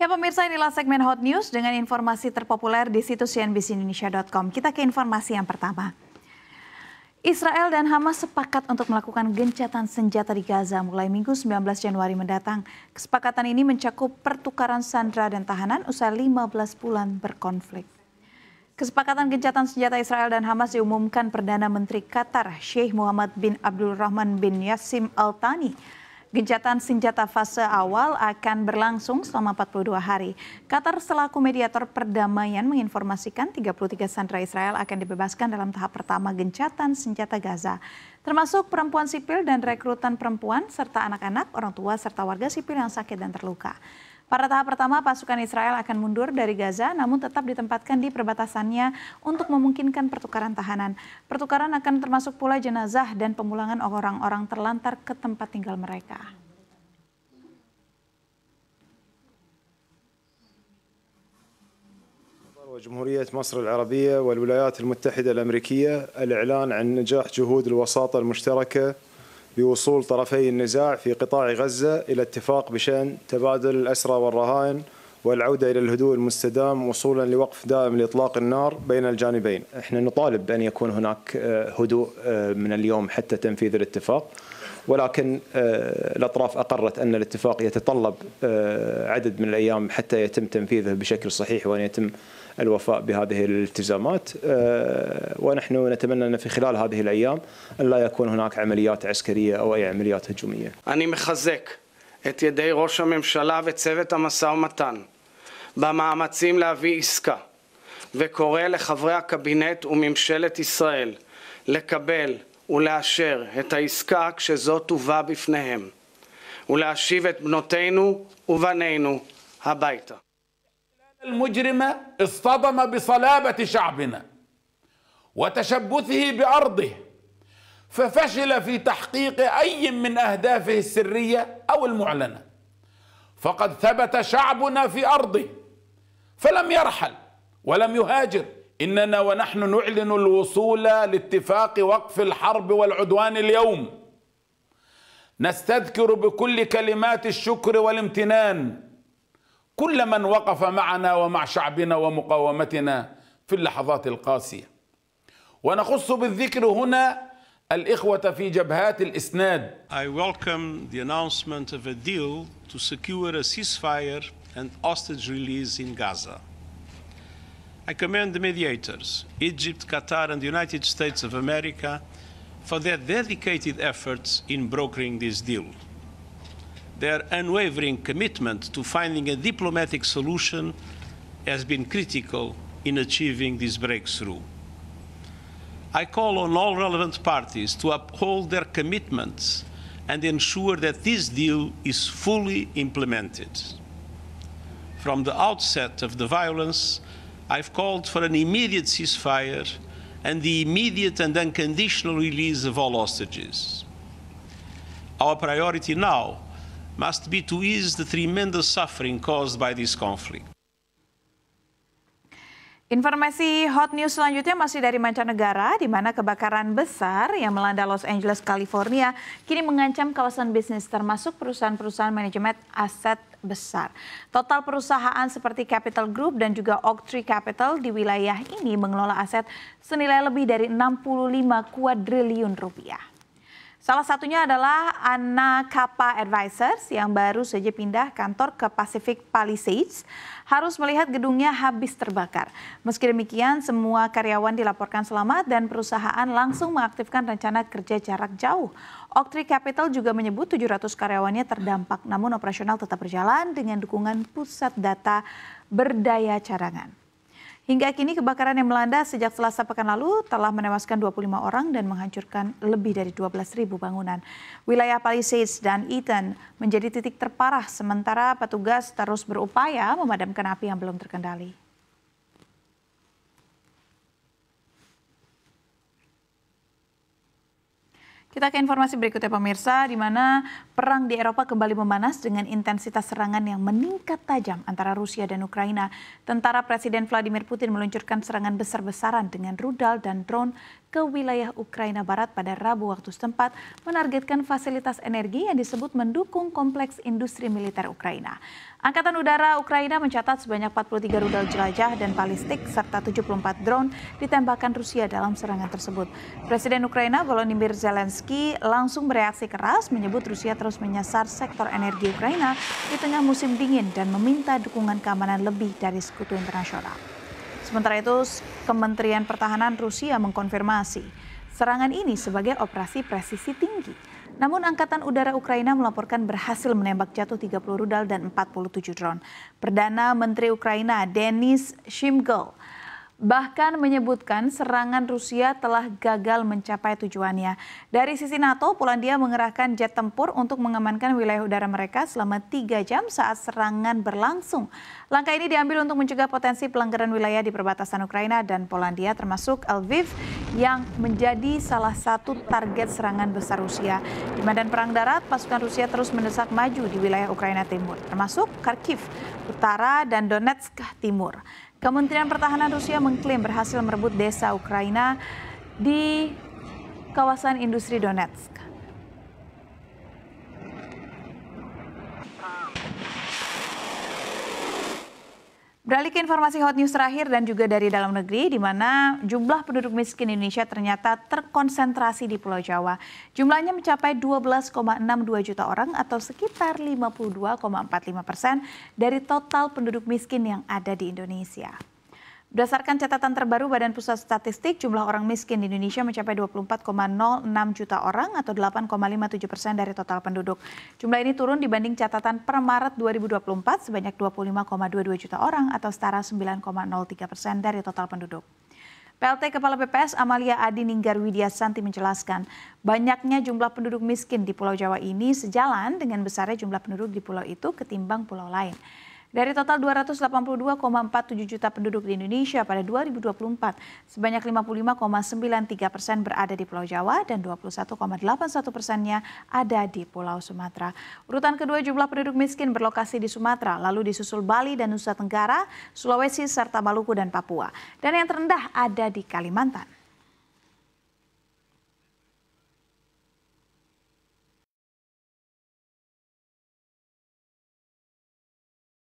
Ya pemirsa, inilah segmen Hot News dengan informasi terpopuler di situs cnbcindonesia.com. Kita ke informasi yang pertama. Israel dan Hamas sepakat untuk melakukan gencatan senjata di Gaza mulai Minggu 19 Januari mendatang. Kesepakatan ini mencakup pertukaran sandera dan tahanan usai 15 bulan berkonflik. Kesepakatan gencatan senjata Israel dan Hamas diumumkan Perdana Menteri Qatar, Sheikh Mohammed bin Abdulrahman bin Yassim Al Thani. Gencatan senjata fase awal akan berlangsung selama 42 hari. Qatar selaku mediator perdamaian menginformasikan 33 sandera Israel akan dibebaskan dalam tahap pertama gencatan senjata Gaza, termasuk perempuan sipil dan rekrutan perempuan, serta anak-anak, orang tua, serta warga sipil yang sakit dan terluka. Pada tahap pertama, pasukan Israel akan mundur dari Gaza, namun tetap ditempatkan di perbatasannya untuk memungkinkan pertukaran tahanan. Pertukaran akan termasuk pula jenazah dan pemulangan orang-orang terlantar ke tempat tinggal mereka. جمهورية مصر العربية والولايات المتحدة الأمريكية الإعلان عن نجاح جهود الوساطة المشتركة بوصول طرفي النزاع في قطاع غزة إلى اتفاق بشأن تبادل الأسرى والرهائن والعودة إلى الهدوء المستدام وصولا لوقف دائم لإطلاق النار بين الجانبين. احنا نطالب بأن يكون هناك هدوء من اليوم حتى تنفيذ الاتفاق، ولكن الأطراف أقرت أن الاتفاق يتطلب عدد من الأيام حتى يتم تنفيذه بشكل صحيح وأن يتم الوفاء بهذه الالتزامات، ونحن نتمنى أن في خلال هذه الأيام أن لا يكون هناك عمليات عسكرية أو أي عمليات هجومية. אני מחזק את ידי ראש הממשלה וצוות המשא ומתן במאמצים להביא עסקה, וקורא לחברי הקבינט וממשלת ישראל לקבל ולאשר את העסקה כשזו תובא בפניהם, ולהשיב את בנותינו ובנינו הביתה. المجرم اصطدم بصلابة شعبنا وتشبثه بأرضه، ففشل في تحقيق أي من أهدافه السرية أو المعلنة، فقد ثبت شعبنا في أرضه فلم يرحل ولم يهاجر. إننا ونحن نعلن الوصول لاتفاق وقف الحرب والعدوان اليوم. نستذكر بكل كلمات الشكر والامتنان كل من وقف معنا ومع شعبنا ومقاومتنا في اللحظات القاسية، ونخص بالذكر هنا الإخوة في جبهات الإسناد. I welcome the announcement of a deal to secure a ceasefire and hostage release in Gaza. I commend the mediators, Egypt, Qatar, and the United States of America, for their dedicated efforts in brokering this deal. Their unwavering commitment to finding a diplomatic solution has been critical in achieving this breakthrough. I call on all relevant parties to uphold their commitments and ensure that this deal is fully implemented. From the outset of the violence, I've called for an immediate ceasefire and the immediate and unconditional release of all hostages. Our priority now must be to ease the tremendous suffering caused by this conflict. Informasi hot news selanjutnya masih dari mancanegara, di mana kebakaran besar yang melanda Los Angeles, California, kini mengancam kawasan bisnis termasuk perusahaan-perusahaan manajemen aset besar. Total perusahaan seperti Capital Group dan juga Oaktree Capital di wilayah ini mengelola aset senilai lebih dari 65 kuadriliun rupiah. Salah satunya adalah Anna Kappa Advisors yang baru saja pindah kantor ke Pacific Palisades, harus melihat gedungnya habis terbakar. Meski demikian, semua karyawan dilaporkan selamat dan perusahaan langsung mengaktifkan rencana kerja jarak jauh. Oaktree Capital juga menyebut 700 karyawannya terdampak, namun operasional tetap berjalan dengan dukungan pusat data berdaya cadangan. Hingga kini kebakaran yang melanda sejak Selasa pekan lalu telah menewaskan 25 orang dan menghancurkan lebih dari 12.000 bangunan. Wilayah Palisades dan Eaton menjadi titik terparah sementara petugas terus berupaya memadamkan api yang belum terkendali. Kita ke informasi berikutnya pemirsa, di mana perang di Eropa kembali memanas dengan intensitas serangan yang meningkat tajam antara Rusia dan Ukraina. Tentara Presiden Vladimir Putin meluncurkan serangan besar-besaran dengan rudal dan drone ke wilayah Ukraina Barat pada Rabu waktu setempat, menargetkan fasilitas energi yang disebut mendukung kompleks industri militer Ukraina. Angkatan Udara Ukraina mencatat sebanyak 43 rudal jelajah dan balistik serta 74 drone ditembakkan Rusia dalam serangan tersebut. Presiden Ukraina Volodymyr Zelensky langsung bereaksi keras, menyebut Rusia terus menyasar sektor energi Ukraina di tengah musim dingin dan meminta dukungan keamanan lebih dari sekutu internasional. Sementara itu, Kementerian Pertahanan Rusia mengkonfirmasi serangan ini sebagai operasi presisi tinggi. Namun Angkatan Udara Ukraina melaporkan berhasil menembak jatuh 30 rudal dan 47 drone. Perdana Menteri Ukraina Denis Shmyhal bahkan menyebutkan serangan Rusia telah gagal mencapai tujuannya. Dari sisi NATO, Polandia mengerahkan jet tempur untuk mengamankan wilayah udara mereka selama 3 jam saat serangan berlangsung. Langkah ini diambil untuk mencegah potensi pelanggaran wilayah di perbatasan Ukraina dan Polandia, termasuk Lviv yang menjadi salah satu target serangan besar Rusia. Di medan perang darat, pasukan Rusia terus mendesak maju di wilayah Ukraina Timur, termasuk Kharkiv Utara dan Donetsk Timur. Kementerian Pertahanan Rusia mengklaim berhasil merebut desa Ukraina di kawasan industri Donetsk. Beralih ke informasi hot news terakhir dan juga dari dalam negeri, di mana jumlah penduduk miskin Indonesia ternyata terkonsentrasi di Pulau Jawa. Jumlahnya mencapai 12,62 juta orang atau sekitar 52,45% dari total penduduk miskin yang ada di Indonesia. Berdasarkan catatan terbaru Badan Pusat Statistik, jumlah orang miskin di Indonesia mencapai 24,06 juta orang atau 8,57% dari total penduduk. Jumlah ini turun dibanding catatan per Maret 2024 sebanyak 25,22 juta orang atau setara 9,03% dari total penduduk. PLT Kepala BPS Amalia Adi Ninggar Widyasanti menjelaskan, banyaknya jumlah penduduk miskin di Pulau Jawa ini sejalan dengan besarnya jumlah penduduk di pulau itu ketimbang pulau lain. Dari total 282,47 juta penduduk di Indonesia pada 2024, sebanyak 55,93% berada di Pulau Jawa dan 21,81%-nya ada di Pulau Sumatera. Urutan kedua jumlah penduduk miskin berlokasi di Sumatera, lalu disusul Bali dan Nusa Tenggara, Sulawesi, serta Maluku dan Papua. Dan yang terendah ada di Kalimantan.